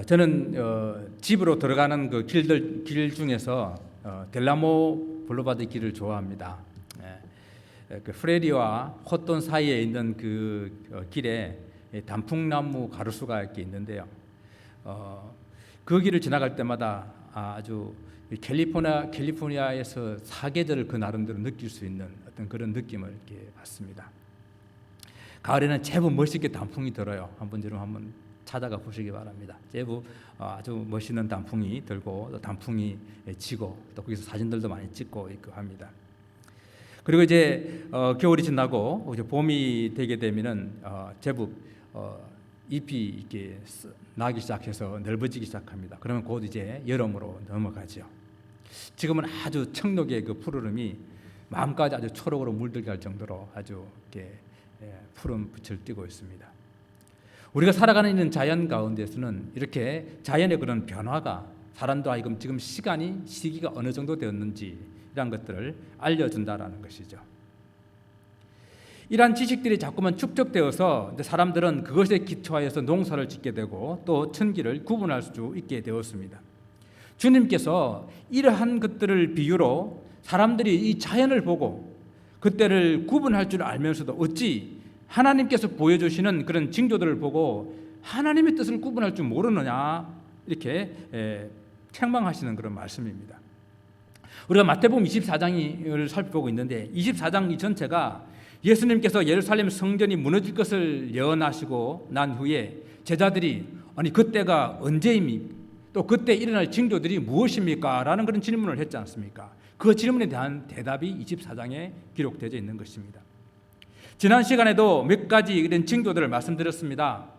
저는 집으로 들어가는 그 길 중에서 델라모 블루바드 길을 좋아합니다. 그 프레리와 호돈 사이에 있는 그 길에 단풍나무 가로수가 이렇게 있는데요. 그 길을 지나갈 때마다 아주 캘리포니아에서 사계절을 그 나름대로 느낄 수 있는 어떤 그런 느낌을 이렇게 받습니다. 가을에는 제법 멋있게 단풍이 들어요. 한번 찾아가 보시기 바랍니다. 제법 아주 멋있는 단풍이 들고 또 단풍이 지고 또 거기서 사진들도 많이 찍고 있고 합니다. 그리고 이제 겨울이 지나고 이제 봄이 되게 되면은 제법 잎이 이렇게 나기 시작해서 넓어지기 시작합니다. 그러면 곧 이제 여름으로 넘어가죠. 지금은 아주 청록의 그 푸르름이 마음까지 아주 초록으로 물들게 할 정도로 아주 이렇게 푸른 빛을 띠고 있습니다. 우리가 살아가는 있는 자연 가운데서는 이렇게 자연의 그런 변화가 사람도 하여금 지금 시기가 어느 정도 되었는지 이런 것들을 알려준다라는 것이죠. 이러한 지식들이 자꾸만 축적되어서 사람들은 그것에 기초하여서 농사를 짓게 되고 또 천기를 구분할 수 있게 되었습니다. 주님께서 이러한 것들을 비유로 사람들이 이 자연을 보고 그때를 구분할 줄 알면서도 어찌 하나님께서 보여주시는 그런 징조들을 보고 하나님의 뜻을 구분할 줄 모르느냐 이렇게 책망하시는 그런 말씀입니다. 우리가 마태복음 24장을 살펴보고 있는데 24장 이 전체가 예수님께서 예루살렘 성전이 무너질 것을 예언하시고 난 후에 제자들이 아니 그때가 언제입니까? 또 그때 일어날 징조들이 무엇입니까? 라는 그런 질문을 했지 않습니까? 그 질문에 대한 대답이 24장에 기록되어 있는 것입니다. 지난 시간에도 몇 가지 이런 징조들을 말씀드렸습니다.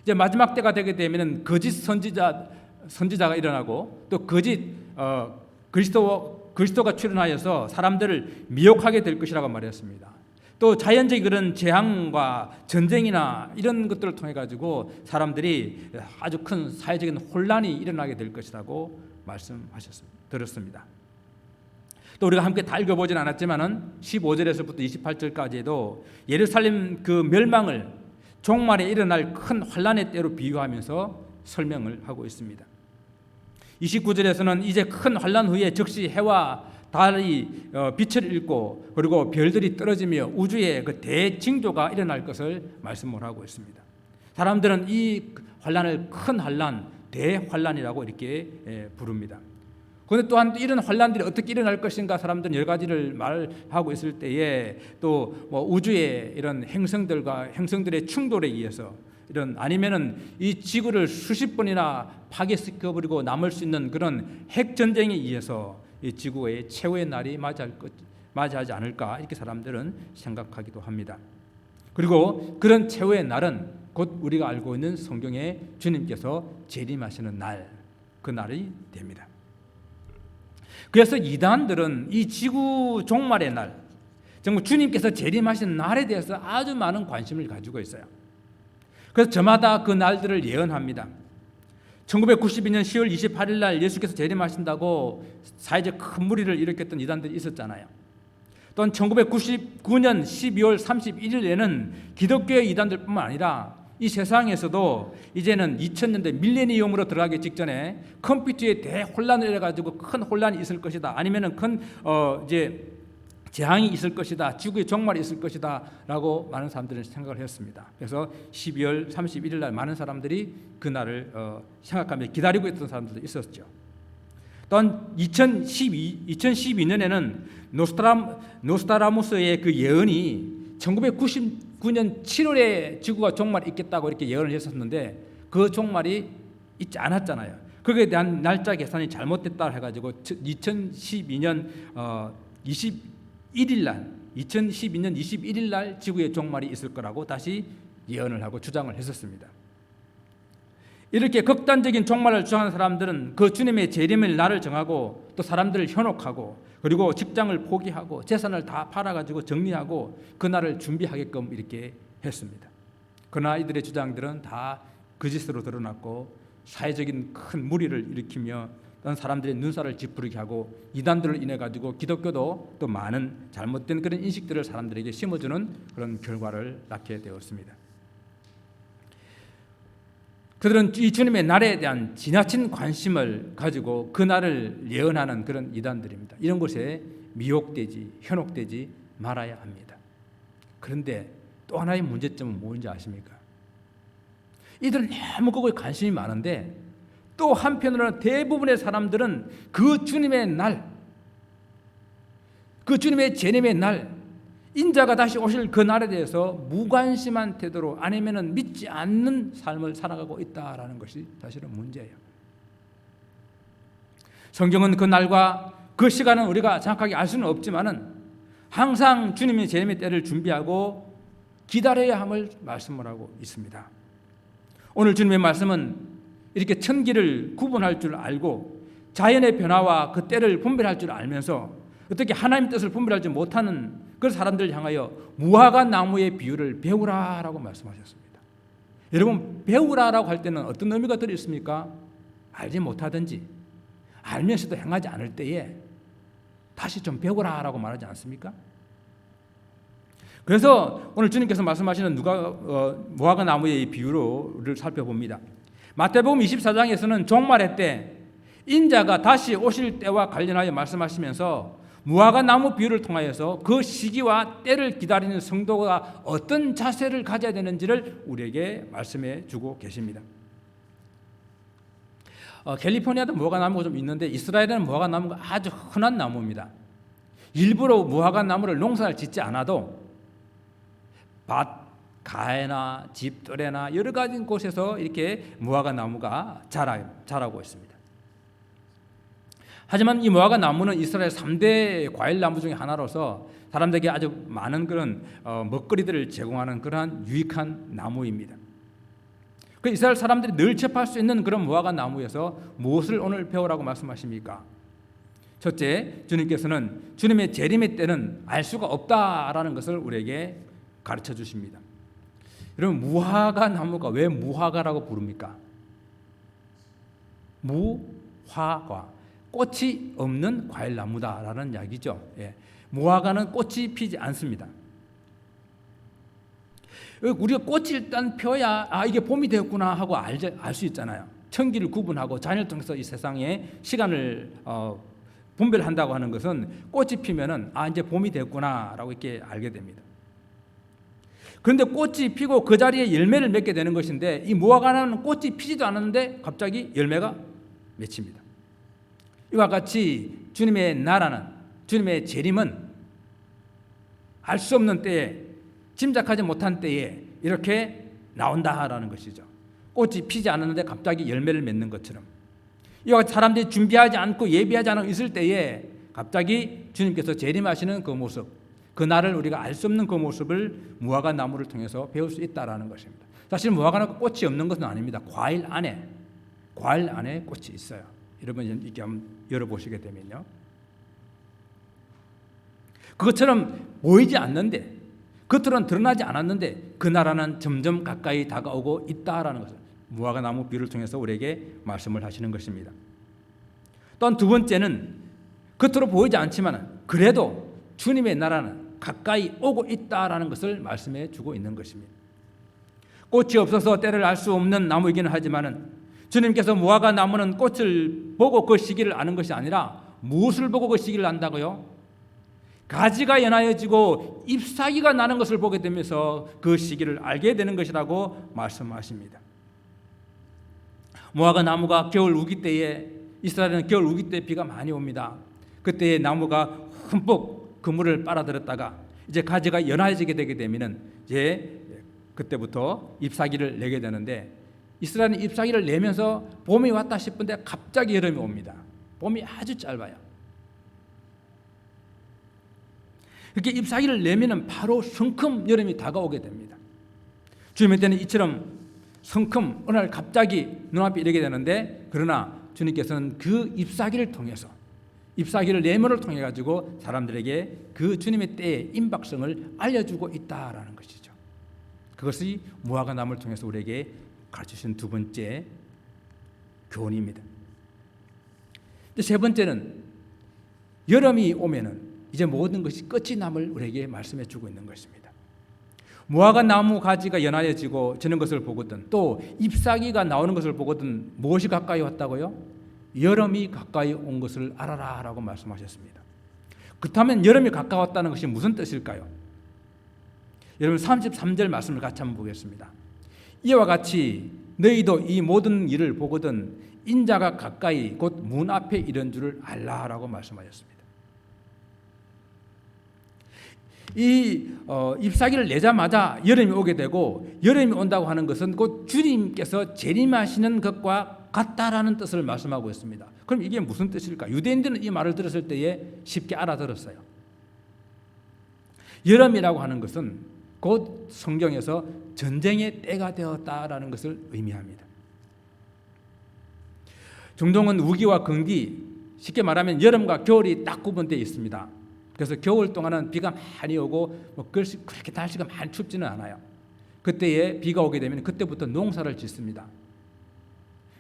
이제 마지막 때가 되게 되면 거짓 선지자가 일어나고 또 거짓 그리스도가 출현하여서 사람들을 미혹하게 될 것이라고 말했습니다. 또 자연적인 그런 재앙과 전쟁이나 이런 것들을 통해 가지고 사람들이 아주 큰 사회적인 혼란이 일어나게 될 것이라고 들었습니다. 또 우리가 함께 다 읽어보진 않았지만은 15절에서부터 28절까지도 예루살렘 그 멸망을 종말에 일어날 큰 환란의 때로 비유하면서 설명을 하고 있습니다. 29절에서는 이제 큰 환란 후에 즉시 해와 달이 빛을 잃고 그리고 별들이 떨어지며 우주에 그 대징조가 일어날 것을 말씀을 하고 있습니다. 사람들은 이 환란을 큰 환란, 대환란이라고 이렇게 부릅니다. 그런데 또한 이런 환란들이 어떻게 일어날 것인가 사람들은 여러 가지를 말하고 있을 때에 또 뭐 우주의 이런 행성들의 충돌에 의해서 이런 아니면은 이 지구를 수십 번이나 파괴시켜버리고 남을 수 있는 그런 핵 전쟁에 의해서 이 지구의 최후의 날이 맞이하지 않을까 이렇게 사람들은 생각하기도 합니다. 그리고 그런 최후의 날은 곧 우리가 알고 있는 성경에 주님께서 재림하시는 날, 그 날이 됩니다. 그래서 이단들은 이 지구 종말의 날, 정말 주님께서 재림하시는 날에 대해서 아주 많은 관심을 가지고 있어요. 그래서 저마다 그 날들을 예언합니다. 1992년 10월 28일 날 예수께서 재림하신다고 사회적 큰 무리를 일으켰던 이단들이 있었잖아요. 또한 1999년 12월 31일에는 기독교의 이단들뿐만 아니라 이 세상에서도 이제는 2000년대 밀레니엄으로 들어가기 직전에 컴퓨터의 대혼란을 일어가지고 큰 혼란이 있을 것이다. 아니면은 큰 이제 재앙이 있을 것이다. 지구의 종말이 있을 것이다. 라고 많은 사람들은 생각을 했습니다. 그래서 12월 31일 날 많은 사람들이 그날을 생각하며 기다리고 있던 사람들도 있었죠. 또한 2012년에는 노스트라다무스의 그 예언이 1999년 7월에 지구가 종말이 있겠다고 이렇게 예언을 했었는데 그 종말이 있지 않았잖아요. 거기에 대한 날짜 계산이 잘못됐다 해가지고 2012년 21일 날 지구의 종말이 있을 거라고 다시 예언을 하고 주장을 했었습니다. 이렇게 극단적인 종말을 주장하는 사람들은 그 주님의 재림의 날을 정하고 또 사람들을 현혹하고 그리고 직장을 포기하고 재산을 다 팔아가지고 정리하고 그 날을 준비하게끔 이렇게 했습니다. 그러나 이들의 주장들은 다 거짓으로 드러났고 사회적인 큰 무리를 일으키며 사람들의 눈살을 찌푸리게 하고 이단들을 인해 가지고 기독교도 또 많은 잘못된 그런 인식들을 사람들에게 심어주는 그런 결과를 낳게 되었습니다. 그들은 이 주님의 날에 대한 지나친 관심을 가지고 그 날을 예언하는 그런 이단들입니다. 이런 것에 미혹되지, 현혹되지 말아야 합니다. 그런데 또 하나의 문제점은 뭔지 아십니까? 이들은 너무 그거에 관심이 많은데 또 한편으로는 대부분의 사람들은 그 주님의 날, 그 주님의 재림의 날, 인자가 다시 오실 그 날에 대해서 무관심한 태도로 아니면은 믿지 않는 삶을 살아가고 있다라는 것이 사실은 문제예요. 성경은 그 날과 그 시간은 우리가 정확하게 알 수는 없지만은 항상 주님의 재림의 때를 준비하고 기다려야 함을 말씀을 하고 있습니다. 오늘 주님의 말씀은 이렇게 천기를 구분할 줄 알고 자연의 변화와 그 때를 분별할 줄 알면서 어떻게 하나님의 뜻을 분별하지 못하는 그 사람들을 향하여 무화과 나무의 비유를 배우라라고 말씀하셨습니다. 여러분, 배우라라고 할 때는 어떤 의미가 들어있습니까? 알지 못하든지 알면서도 행하지 않을 때에 다시 좀 배우라라고 말하지 않습니까? 그래서 오늘 주님께서 말씀하시는 무화과 나무의 비유를 살펴봅니다. 마태복음 24장에서는 종말의 때 인자가 다시 오실 때와 관련하여 말씀하시면서 무화과 나무 비유를 통하여서 그 시기와 때를 기다리는 성도가 어떤 자세를 가져야 되는지를 우리에게 말씀해 주고 계십니다. 캘리포니아도 무화과 나무가 좀 있는데 이스라엘에는 무화과 나무가 아주 흔한 나무입니다. 일부러 무화과 나무를 농사를 짓지 않아도 밭 가에나 집들에나 여러 가지 곳에서 이렇게 무화과 나무가 자라고 있습니다. 하지만 이 무화과 나무는 이스라엘 3대 과일 나무 중에 하나로서 사람들에게 아주 많은 그런 먹거리들을 제공하는 그러한 유익한 나무입니다. 그 이스라엘 사람들이 늘 접할 수 있는 그런 무화과 나무에서 무엇을 오늘 배우라고 말씀하십니까? 첫째, 주님께서는 주님의 재림의 때는 알 수가 없다라는 것을 우리에게 가르쳐 주십니다. 여러분, 무화과 나무가 왜 무화과라고 부릅니까? 무화과, 꽃이 없는 과일나무다라는 이야기죠. 무화과는 꽃이 피지 않습니다. 우리가 꽃이 일단 펴야 이게 봄이 되었구나 하고 알 수 있잖아요. 천기를 구분하고 자연을 통해서 이 세상에 시간을 분별한다고 하는 것은 꽃이 피면은 이제 봄이 됐구나라고 이렇게 알게 됩니다. 그런데 꽃이 피고 그 자리에 열매를 맺게 되는 것인데 이 무화과는 꽃이 피지도 않았는데 갑자기 열매가 맺힙니다. 이와 같이 주님의 나라는, 주님의 재림은 알 수 없는 때에, 짐작하지 못한 때에 이렇게 나온다라는 것이죠. 꽃이 피지 않았는데 갑자기 열매를 맺는 것처럼 이와 같이 사람들이 준비하지 않고 예비하지 않고 있을 때에 갑자기 주님께서 재림하시는 그 모습, 그 날을 우리가 알 수 없는 그 모습을 무화과 나무를 통해서 배울 수 있다라는 것입니다. 사실 무화과는 꽃이 없는 것은 아닙니다. 과일 안에 꽃이 있어요. 여러분 이렇게 한번 열어보시게 되면요, 그것처럼 보이지 않는데, 겉으로는 드러나지 않았는데 그 나라는 점점 가까이 다가오고 있다라는 것을 무화과 나무 비유를 통해서 우리에게 말씀을 하시는 것입니다. 또한 두 번째는 겉으로 보이지 않지만 그래도 주님의 나라는 가까이 오고 있다라는 것을 말씀해 주고 있는 것입니다. 꽃이 없어서 때를 알 수 없는 나무이기는 하지만은 주님께서 무화과 나무는 꽃을 보고 그 시기를 아는 것이 아니라 무엇을 보고 그 시기를 안다고요? 가지가 연하여지고 잎사귀가 나는 것을 보게 되면서 그 시기를 알게 되는 것이라고 말씀하십니다. 무화과 나무가 겨울 우기 때에, 이스라엘은 겨울 우기 때 비가 많이 옵니다. 그때 나무가 흠뻑 그물을 빨아들였다가 이제 가지가 연하여지게 되게 되면은 이제 그때부터 잎사귀를 내게 되는데, 이스라엘은 잎사귀를 내면서 봄이 왔다 싶은데 갑자기 여름이 옵니다. 봄이 아주 짧아요. 그렇게 잎사귀를 내면은 바로 성큼 여름이 다가오게 됩니다. 주님의 때는 이처럼 성큼 어느 날 갑자기 눈앞에 이르게 되는데, 그러나 주님께서는 그 잎사귀를 통해서, 잎사귀를 내면을 통해 가지고 사람들에게 그 주님의 때의 임박성을 알려주고 있다라는 것이죠. 그것이 무화과 나무를 통해서 우리에게 가르치신 두 번째 교훈입니다. 세 번째는 여름이 오면은 이제 모든 것이 끝이 남을 우리에게 말씀해 주고 있는 것입니다. 무화과 나무 가지가 연하여지고 지는 것을 보거든, 또 잎사귀가 나오는 것을 보거든 무엇이 가까이 왔다고요? 여름이 가까이 온 것을 알아라 라고 말씀하셨습니다. 그렇다면 여름이 가까웠다는 것이 무슨 뜻일까요? 여러분 33절 말씀을 같이 한번 보겠습니다. 이와 같이 너희도 이 모든 일을 보거든 인자가 가까이 곧 문 앞에 이른 줄을 알라 라고 말씀하셨습니다. 이 잎사귀를 내자마자 여름이 오게 되고, 여름이 온다고 하는 것은 곧 주님께서 재림하시는 것과 같다라는 뜻을 말씀하고 있습니다. 그럼 이게 무슨 뜻일까? 유대인들은 이 말을 들었을 때에 쉽게 알아들었어요. 여름이라고 하는 것은 곧 성경에서 전쟁의 때가 되었다라는 것을 의미합니다. 중동은 우기와 건기, 쉽게 말하면 여름과 겨울이 딱 구분되어 있습니다. 그래서 겨울 동안은 비가 많이 오고 그렇게 날씨가 많이 춥지는 않아요. 그때에 비가 오게 되면 그때부터 농사를 짓습니다.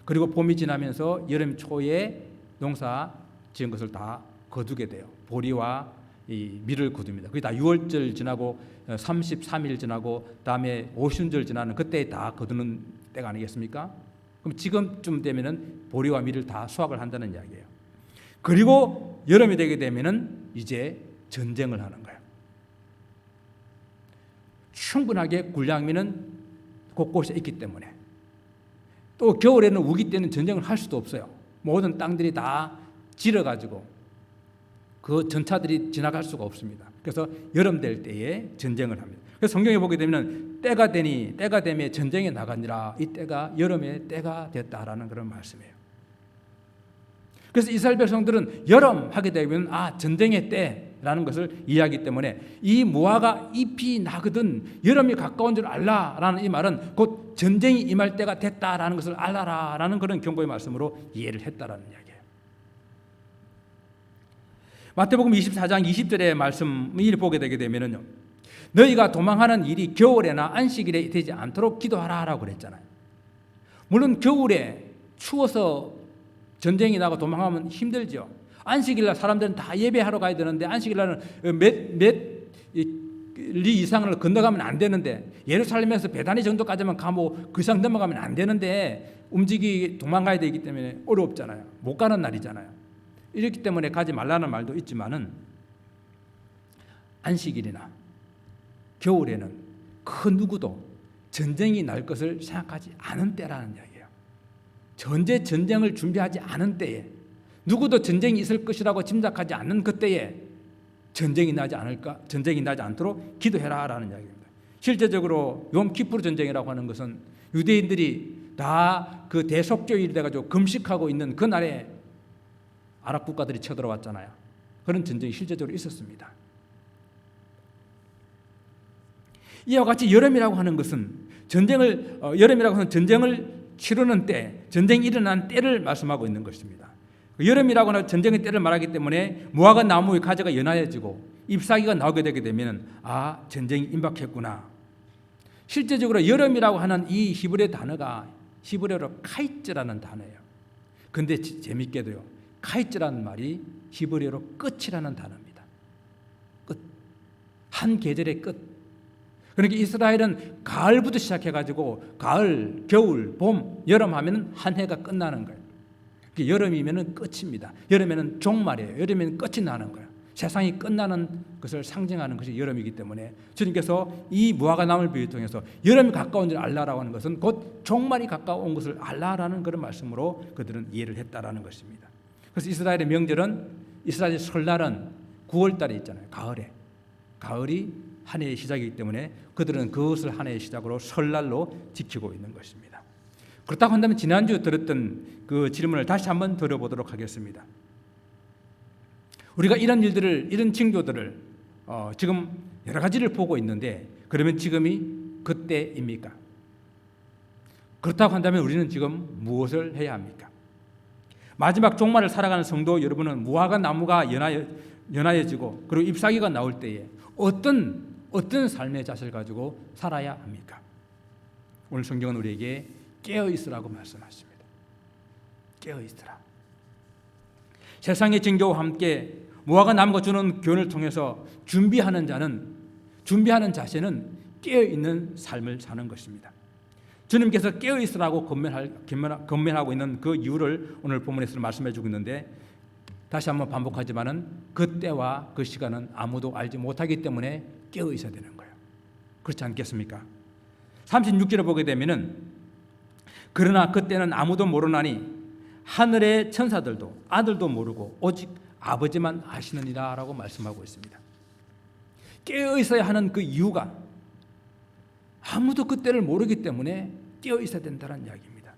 그리고 봄이 지나면서 여름 초에 농사 지은 것을 다 거두게 돼요. 보리와 이 밀을 거둡니다. 그게 다 6월절 지나고 33일 지나고 다음에 오순절 지나는 그때 다 거두는 때가 아니겠습니까? 그럼 지금쯤 되면은 보리와 밀을 다 수확을 한다는 이야기예요. 그리고 여름이 되게 되면은 이제 전쟁을 하는 거예요. 충분하게 군량미는 곳곳에 있기 때문에. 또 겨울에는 우기 때는 전쟁을 할 수도 없어요. 모든 땅들이 다 질어가지고 그 전차들이 지나갈 수가 없습니다. 그래서 여름 될 때에 전쟁을 합니다. 그래서 성경에 보게 되면 때가 되매 전쟁에 나가니라, 이 때가 여름의 때가 됐다라는 그런 말씀이에요. 그래서 이스라엘 백성들은 여름 하게 되면 전쟁의 때라는 것을 이해하기 때문에 이 무화과 잎이 나거든 여름이 가까운 줄 알라라는 이 말은 곧 전쟁이 임할 때가 됐다라는 것을 알라라라는 그런 경고의 말씀으로 이해를 했다라는 이야기예요. 마태복음 24장 20절의 말씀을 보게 되게 되면요, 너희가 도망하는 일이 겨울에나 안식일에 되지 않도록 기도하라라고 그랬잖아요. 물론 겨울에 추워서 전쟁이 나고 도망하면 힘들죠. 안식일날 사람들은 다 예배하러 가야 되는데 안식일날은 몇 리 이상을 건너가면 안 되는데, 예루살렘에서 베다니 정도까지만 가면 그 이상 넘어가면 안 되는데 도망가야 되기 때문에 어렵잖아요. 못 가는 날이잖아요. 이렇기 때문에 가지 말라는 말도 있지만은 안식일이나 겨울에는 그 누구도 전쟁이 날 것을 생각하지 않은 때라는 이야기예요. 현재 전쟁을 준비하지 않은 때에, 누구도 전쟁이 있을 것이라고 짐작하지 않는 그때에 전쟁이 나지 않도록 기도해라라는 이야기입니다. 실제적으로 욤키푸르 전쟁이라고 하는 것은 유대인들이 다 그 대속죄일이 돼가지고 금식하고 있는 그날에 아랍 국가들이 쳐들어왔잖아요. 그런 전쟁이 실제적으로 있었습니다. 이와 같이 여름이라고 하는 것은 전쟁을 치르는 때, 전쟁이 일어난 때를 말씀하고 있는 것입니다. 여름이라고 하는 전쟁의 때를 말하기 때문에 무화과 나무의 가지가 연하여지고 잎사귀가 나오게 되게 되면 전쟁이 임박했구나. 실제적으로 여름이라고 하는 이 히브리 단어가 히브리어로 카이츠라는 단어예요. 근데 재밌게도요, 카이츠라는 말이 히브리어로 끝이라는 단어입니다. 끝. 한 계절의 끝. 그러니까 이스라엘은 가을부터 시작해가지고 가을, 겨울, 봄, 여름 하면 한 해가 끝나는 거예요. 여름이면 끝입니다. 여름에는 종말이에요. 여름에는 끝이 나는 거예요. 세상이 끝나는 것을 상징하는 것이 여름이기 때문에 주님께서 이 무화과 나무를 비유통해서 여름이 가까운 줄 알라라고 하는 것은 곧 종말이 가까운 것을 알라라는 그런 말씀으로 그들은 이해를 했다라는 것입니다. 그래서 이스라엘의 명절은, 이스라엘의 설날은 9월 달에 있잖아요. 가을이 한 해의 시작이기 때문에 그들은 그것을 한 해의 시작으로 설날로 지키고 있는 것입니다. 그렇다고 한다면 지난주 들었던 그 질문을 다시 한번 들어보도록 하겠습니다. 우리가 이런 징조들을 지금 여러 가지를 보고 있는데, 그러면 지금이 그때입니까? 그렇다고 한다면 우리는 지금 무엇을 해야 합니까? 마지막 종말을 살아가는 성도 여러분은 무화과 나무가 연하여지고 그리고 잎사귀가 나올 때에 어떤 삶의 자세를 가지고 살아야 합니까? 오늘 성경은 우리에게 깨어 있으라고 말씀하십니다. 깨어 있으라. 세상의 징조와 함께 무화과 나무가 주는 교훈을 통해서 준비하는 자세는 깨어있는 삶을 사는 것입니다. 주님께서 깨어있으라고 권면하고 있는 그 이유를 오늘 본문에서 말씀해 주고 있는데, 다시 한번 반복하지만은 그 때와 그 시간은 아무도 알지 못하기 때문에 깨어있어야 되는 거예요. 그렇지 않겠습니까? 36절에 보게 되면은 그러나 그때는 아무도 모르나니 하늘의 천사들도 아들도 모르고 오직 아버지만 아시느니라 라고 말씀하고 있습니다. 깨어있어야 하는 그 이유가 아무도 그때를 모르기 때문에 깨어있어야 된다는 이야기입니다.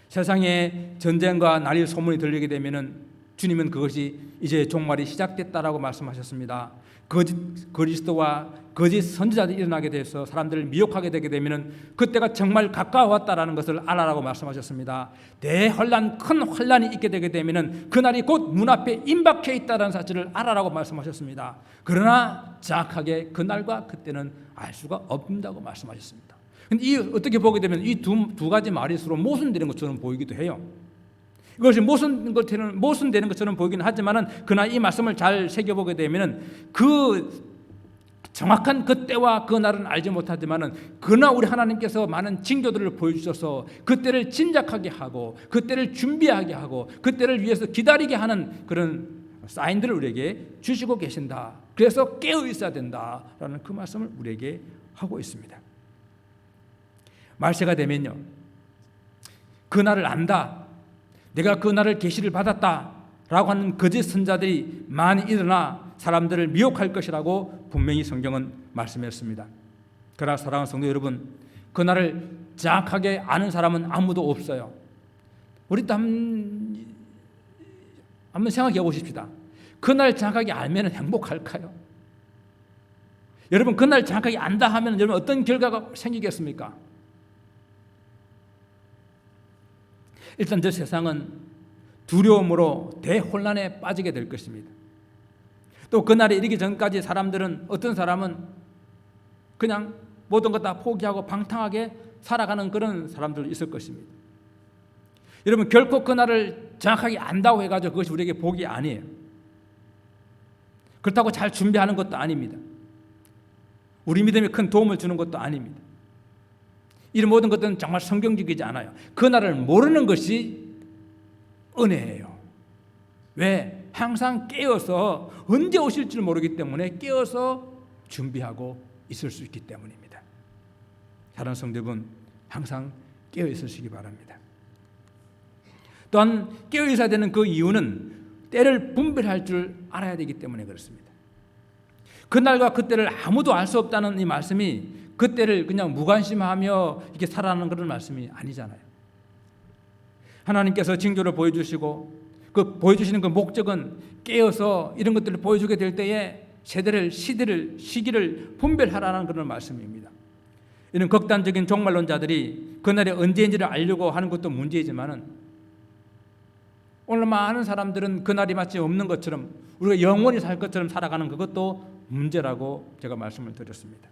세상에 전쟁과 난리 소문이 들리게 되면은 주님은 그것이 이제 종말이 시작됐다라고 말씀하셨습니다. 거짓 그리스도와 거짓 선지자들이 일어나게 돼서 사람들을 미혹하게 되게 되면은 그때가 정말 가까워왔다라는 것을 알아라고 말씀하셨습니다. 대환란, 큰 환란이 있게 되게 되면은 그날이 곧 문 앞에 임박해 있다라는 사실을 알아라고 말씀하셨습니다. 그러나 정확하게 그날과 그때는 알 수가 없다고 말씀하셨습니다. 근데 이 어떻게 보게 되면 이 두 가지 말이 서로 모순되는 것처럼 보이기도 해요. 이것이 모순되는 것처럼 보이긴 하지만은 그러나 이 말씀을 잘 새겨보게 되면은 그 정확한 그때와 그날은 알지 못하지만은 그러나 우리 하나님께서 많은 징조들을 보여주셔서 그때를 짐작하게 하고 그때를 준비하게 하고 그때를 위해서 기다리게 하는 그런 사인들을 우리에게 주시고 계신다. 그래서 깨어 있어야 된다라는 그 말씀을 우리에게 하고 있습니다. 말세가 되면요, 그날을 안다, 내가 그 날을 계시를 받았다라고 하는 거짓 선자들이 많이 일어나 사람들을 미혹할 것이라고 분명히 성경은 말씀했습니다. 그러나 사랑하는 성도 여러분, 그 날을 정확하게 아는 사람은 아무도 없어요. 우리도 한번 생각해 보십시다. 그날 정확하게 알면 행복할까요? 여러분, 그날 정확하게 안다 하면 여러분 어떤 결과가 생기겠습니까? 일단 저 세상은 두려움으로 대혼란에 빠지게 될 것입니다. 또 그날에 이르기 전까지 사람들은, 어떤 사람은 그냥 모든 것 다 포기하고 방탕하게 살아가는 그런 사람들도 있을 것입니다. 여러분, 결코 그날을 정확하게 안다고 해가지고 그것이 우리에게 복이 아니에요. 그렇다고 잘 준비하는 것도 아닙니다. 우리 믿음에 큰 도움을 주는 것도 아닙니다. 이런 모든 것들은 정말 성경적이지 않아요. 그날을 모르는 것이 은혜예요. 왜? 항상 깨어서 언제 오실지 모르기 때문에 깨어서 준비하고 있을 수 있기 때문입니다. 사랑하는 성도 여러분, 항상 깨어 있으시기 바랍니다. 또한 깨어 있어야 되는 그 이유는 때를 분별할 줄 알아야 되기 때문에 그렇습니다. 그날과 그때를 아무도 알 수 없다는 이 말씀이 그때를 그냥 무관심하며 이렇게 살아가는 그런 말씀이 아니잖아요. 하나님께서 징조를 보여주시고 그 보여주시는 그 목적은 깨어서 이런 것들을 보여주게 될 때에 세대를, 시기를 분별하라는 그런 말씀입니다. 이런 극단적인 종말론자들이 그날이 언제인지를 알려고 하는 것도 문제이지만은 오늘 많은 사람들은 그날이 마치 없는 것처럼 우리가 영원히 살 것처럼 살아가는 그것도 문제라고 제가 말씀을 드렸습니다.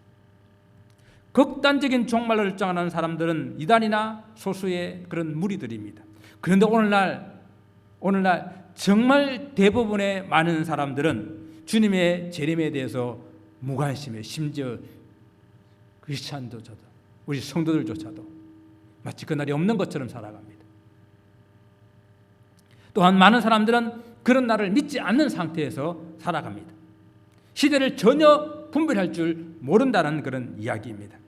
극단적인 종말을 주장하는 사람들은 이단이나 소수의 그런 무리들입니다. 그런데 오늘날 정말 대부분의 많은 사람들은 주님의 재림에 대해서 무관심해. 심지어 크리스찬조차도, 우리 성도들조차도 마치 그날이 없는 것처럼 살아갑니다. 또한 많은 사람들은 그런 날을 믿지 않는 상태에서 살아갑니다. 시대를 전혀 분별할 줄 모른다는 그런 이야기입니다.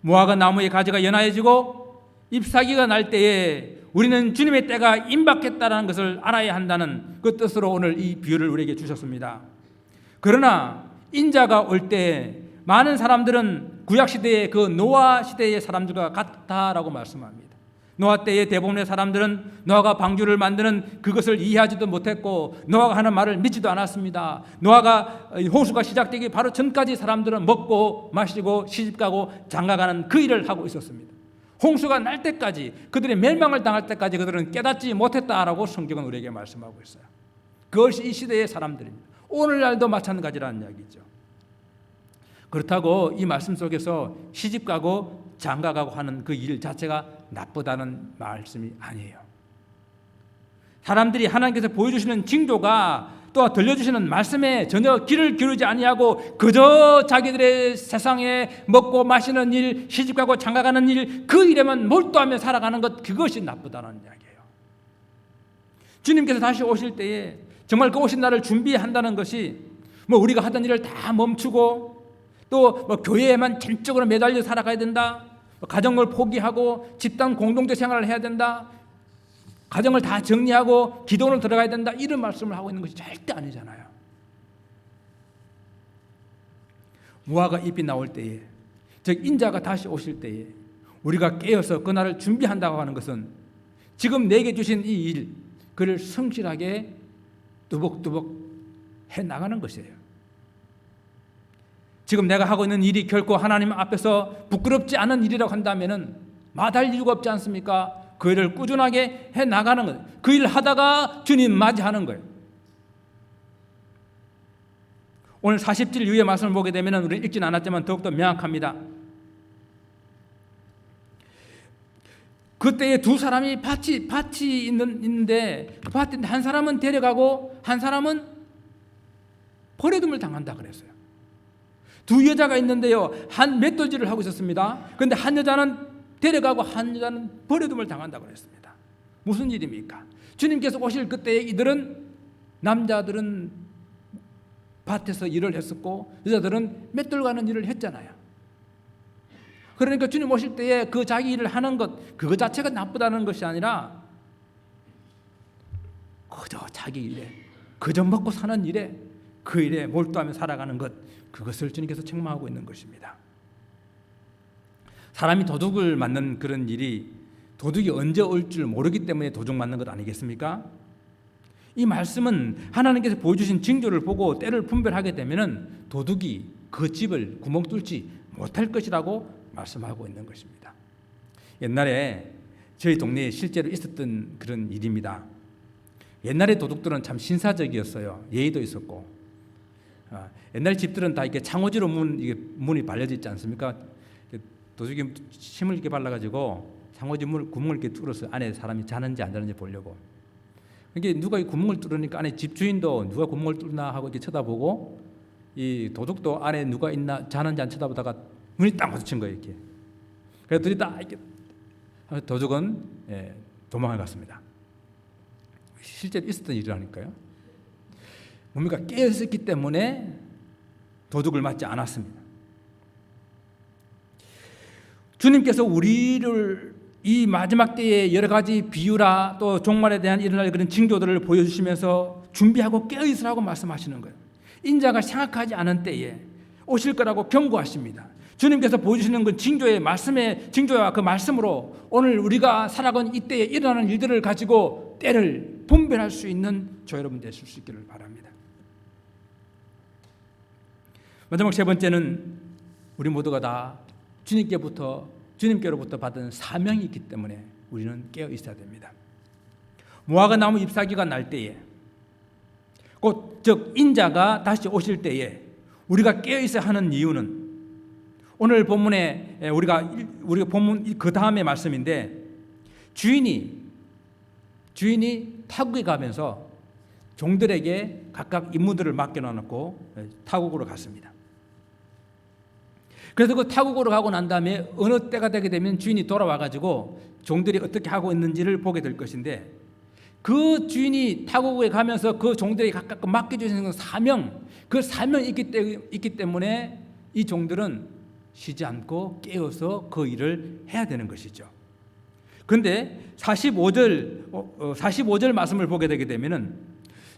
무화과 나무의 가지가 연하해지고 잎사귀가 날 때에 우리는 주님의 때가 임박했다는 것을 알아야 한다는 그 뜻으로 오늘 이 비유를 우리에게 주셨습니다. 그러나 인자가 올 때 많은 사람들은 구약시대의 그 노아 시대의 사람들과 같다라고 말씀합니다. 노아 때의 대부분의 사람들은 노아가 방주를 만드는 그것을 이해하지도 못했고 노아가 하는 말을 믿지도 않았습니다. 노아가 홍수가 시작되기 바로 전까지 사람들은 먹고 마시고 시집가고 장가가는 그 일을 하고 있었습니다. 홍수가 날 때까지, 그들이 멸망을 당할 때까지 그들은 깨닫지 못했다라고 성경은 우리에게 말씀하고 있어요. 그것이 이 시대의 사람들입니다. 오늘날도 마찬가지라는 이야기죠. 그렇다고 이 말씀 속에서 시집가고 장가가고 하는 그 일 자체가 나쁘다는 말씀이 아니에요. 사람들이 하나님께서 보여주시는 징조가 또 들려주시는 말씀에 전혀 귀를 기울이지 아니하고 그저 자기들의 세상에 먹고 마시는 일, 시집가고 장가가는 일, 그 일에만 몰두하며 살아가는 것, 그것이 나쁘다는 이야기예요. 주님께서 다시 오실 때에 정말 그 오신 날을 준비한다는 것이 뭐 우리가 하던 일을 다 멈추고 또 뭐 교회에만 전적으로 매달려 살아가야 된다, 가정을 포기하고 집단 공동체 생활을 해야 된다, 가정을 다 정리하고 기도를 들어가야 된다, 이런 말씀을 하고 있는 것이 절대 아니잖아요. 무화과 잎이 나올 때에, 즉 인자가 다시 오실 때에 우리가 깨어서 그 날을 준비한다고 하는 것은 지금 내게 주신 이 일, 그를 성실하게 뚜벅뚜벅 해나가는 것이에요. 지금 내가 하고 있는 일이 결코 하나님 앞에서 부끄럽지 않은 일이라고 한다면 마다할 이유가 없지 않습니까? 그 일을 꾸준하게 해나가는 거예요. 그 일을 하다가 주님 맞이하는 거예요. 오늘 40절 이후의 말씀을 보게 되면 우리는 읽지는 않았지만 더욱더 명확합니다. 그때에 두 사람이 밭이 있는데 그 밭인데 한 사람은 데려가고 한 사람은 버려둠을 당한다 그랬어요. 두 여자가 있는데요, 한 맷돌질을 하고 있었습니다. 그런데 한 여자는 데려가고 한 여자는 버려둠을 당한다 그랬습니다. 무슨 일입니까? 주님께서 오실 그때에 이들은, 남자들은 밭에서 일을 했었고 여자들은 맷돌 가는 일을 했잖아요. 그러니까 주님 오실 때에 그 자기 일을 하는 것, 그거 자체가 나쁘다는 것이 아니라 그저 자기 일에, 그저 먹고 사는 일에, 그 일에 몰두하며 살아가는 것, 그것을 주님께서 책망하고 있는 것입니다. 사람이 도둑을 맞는 그런 일이 도둑이 언제 올 줄 모르기 때문에 도둑 맞는 것 아니겠습니까? 이 말씀은 하나님께서 보여주신 징조를 보고 때를 분별하게 되면 도둑이 그 집을 구멍 뚫지 못할 것이라고 말씀하고 있는 것입니다. 옛날에 저희 동네에 실제로 있었던 그런 일입니다. 옛날에 도둑들은 참 신사적이었어요. 예의도 있었고, 옛날 집들은 다 이렇게 창호지로 문이 발려져 있지 않습니까? 도둑이 침을 이렇게 발라가지고 창호지 구멍을 이렇게 뚫어서 안에 사람이 자는지 안 자는지 보려고. 이게 누가 이 구멍을 뚫으니까 안에 집주인도 누가 구멍을 뚫나 하고 이렇게 쳐다보고, 이 도둑도 안에 누가 있나 자는지 안 쳐다보다가 문이 딱 마주친 거예요, 이렇게. 그래서 둘이 딱 이렇게 도둑은 도망을 갔습니다. 실제로 있었던 일이라니까요. 뭡니까? 깨어 있었기 때문에 도둑을 맞지 않았습니다. 주님께서 우리를 이 마지막 때에 여러 가지 비유라 또 종말에 대한 일어날 그런 징조들을 보여주시면서 준비하고 깨어 있으라고 말씀하시는 거예요. 인자가 생각하지 않은 때에 오실 거라고 경고하십니다. 주님께서 보여주시는 그 징조의 말씀의 징조와 그 말씀으로 오늘 우리가 살아가는 이때에 일어나는 일들을 가지고 때를 분별할 수 있는 저 여러분 되실 수 있기를 바랍니다. 마지막 세 번째는 우리 모두가 다 주님께로부터 받은 사명이 있기 때문에 우리는 깨어 있어야 됩니다. 무화과 나무 잎사귀가 날 때에, 즉 인자가 다시 오실 때에 우리가 깨어 있어야 하는 이유는 오늘 본문에 우리가 본문 그 다음의 말씀인데, 주인이 타국에 가면서 종들에게 각각 임무들을 맡겨놓고 타국으로 갔습니다. 그래서 그 타국으로 가고 난 다음에 어느 때가 되게 되면 주인이 돌아와가지고 종들이 어떻게 하고 있는지를 보게 될 것인데, 그 주인이 타국에 가면서 그 종들에게 각각 맡겨주시는 그 사명이 있기 때문에 이 종들은 쉬지 않고 깨어서 그 일을 해야 되는 것이죠. 그런데 45절 말씀을 보게 되게 되면은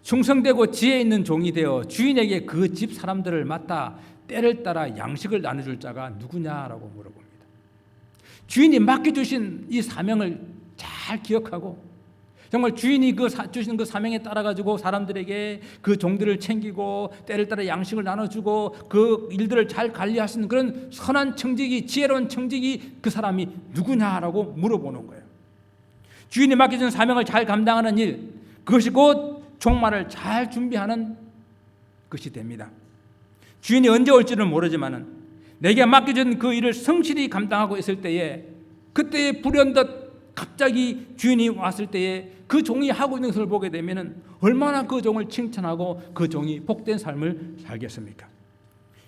충성되고 지혜 있는 종이 되어 주인에게 그 집 사람들을 맡아 때를 따라 양식을 나눠줄 자가 누구냐라고 물어봅니다. 주인이 맡겨주신 이 사명을 잘 기억하고 정말 주인이 주신 그 사명에 따라 가지고 사람들에게 그 종들을 챙기고 때를 따라 양식을 나눠주고 그 일들을 잘 관리할 수 있는 그런 선한 청직이, 지혜로운 청직이 그 사람이 누구냐라고 물어보는 거예요. 주인이 맡겨준 사명을 잘 감당하는 일, 그것이 곧 종말을 잘 준비하는 것이 됩니다. 주인이 언제 올지는 모르지만은 내게 맡겨진 그 일을 성실히 감당하고 있을 때에 그때의 불현듯 갑자기 주인이 왔을 때에 그 종이 하고 있는 것을 보게 되면 얼마나 그 종을 칭찬하고 그 종이 복된 삶을 살겠습니까?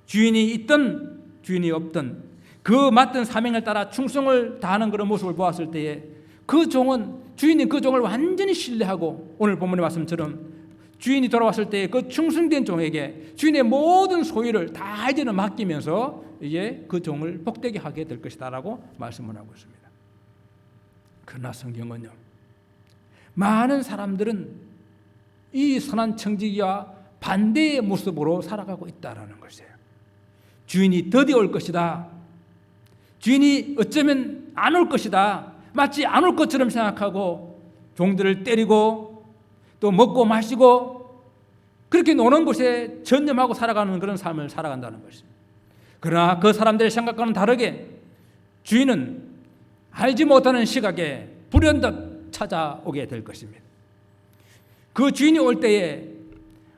주인이 있든 주인이 없든 그 맡은 사명을 따라 충성을 다하는 그런 모습을 보았을 때에 그 종은 주인이 그 종을 완전히 신뢰하고 오늘 본문의 말씀처럼 주인이 돌아왔을 때 그 충성된 종에게 주인의 모든 소유를 다 이제는 맡기면서 이제 그 종을 복되게 하게 될 것이다라고 말씀을 하고 있습니다. 그러나 성경은요, 많은 사람들은 이 선한 청지기와 반대의 모습으로 살아가고 있다라는 것이에요. 주인이 드디어 올 것이다. 주인이 어쩌면 안 올 것이다. 마치 안 올 것처럼 생각하고 종들을 때리고 또 먹고 마시고 그렇게 노는 곳에 전념하고 살아가는 그런 삶을 살아간다는 것입니다. 그러나 그 사람들의 생각과는 다르게 주인은 알지 못하는 시각에 불현듯 찾아오게 될 것입니다. 그 주인이 올 때에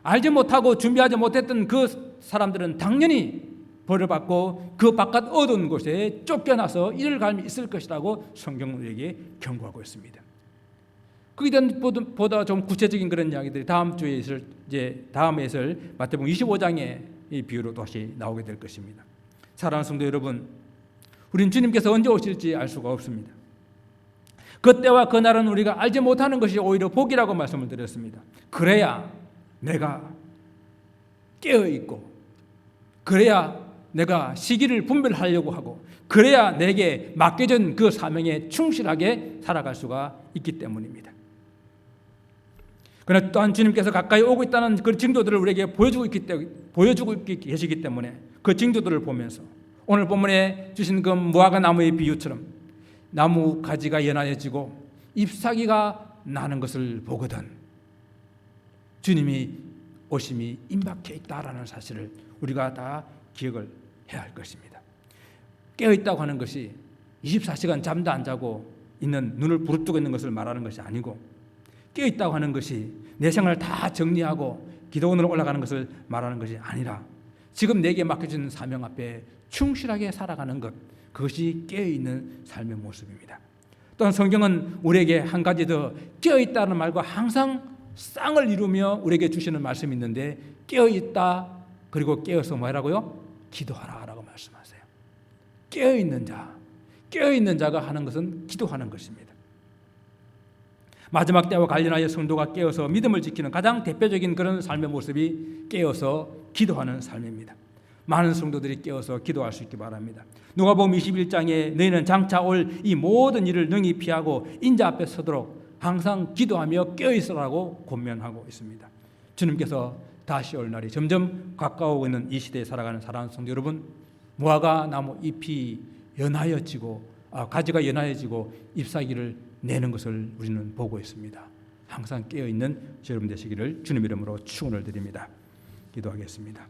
알지 못하고 준비하지 못했던 그 사람들은 당연히 벌을 받고 그 바깥 어두운 곳에 쫓겨나서 이를 갈미 있을 것이라고 성경은 우리에게 경고하고 있습니다. 거기에 대한 보다 좀 구체적인 그런 이야기들이 다음 주에 있을 다음에 있을 마태복음 25장의 이 비유로 다시 나오게 될 것입니다. 사랑하는 성도 여러분, 우리는 주님께서 언제 오실지 알 수가 없습니다. 그때와 그날은 우리가 알지 못하는 것이 오히려 복이라고 말씀을 드렸습니다. 그래야 내가 깨어 있고, 그래야 내가 시기를 분별하려고 하고, 그래야 내게 맡겨진 그 사명에 충실하게 살아갈 수가 있기 때문입니다. 그러나 또한 주님께서 가까이 오고 있다는 그 징조들을 우리에게 보여주고 계시기 때문에 그 징조들을 보면서 오늘 본문에 주신 그 무화과 나무의 비유처럼 나무 가지가 연하여지고 잎사귀가 나는 것을 보거든 주님이 오심이 임박해 있다라는 사실을 우리가 다 기억을 해야 할 것입니다. 깨어있다고 하는 것이 24시간 잠도 안 자고 있는, 눈을 부릅뜨고 있는 것을 말하는 것이 아니고, 깨어있다고 하는 것이 내 생활을 다 정리하고 기도원으로 올라가는 것을 말하는 것이 아니라 지금 내게 맡겨진 사명 앞에 충실하게 살아가는 것, 그것이 깨어있는 삶의 모습입니다. 또한 성경은 우리에게 한 가지 더, 깨어있다는 말과 항상 쌍을 이루며 우리에게 주시는 말씀이 있는데, 깨어있다 그리고 깨어서 뭐라고요? 기도하라라고 말씀하세요. 깨어있는 자가 하는 것은 기도하는 것입니다. 마지막 때와 관련하여 성도가 깨어서 믿음을 지키는 가장 대표적인 그런 삶의 모습이 깨어서 기도하는 삶입니다. 많은 성도들이 깨어서 기도할 수 있기 바랍니다. 누가복음 21장에 너희는 장차 올 이 모든 일을 능히 피하고 인자 앞에 서도록 항상 기도하며 깨어있으라고 권면하고 있습니다. 주님께서 다시 올 날이 점점 가까워오고 있는 이 시대에 살아가는 사랑하는 성도 여러분, 무화과 나무 잎이 연하여지고 가지가 연하여지고 잎사귀를 내는 것을 우리는 보고 있습니다. 항상 깨어있는 여러분 되시기를 주님 이름으로 축원을 드립니다. 기도하겠습니다.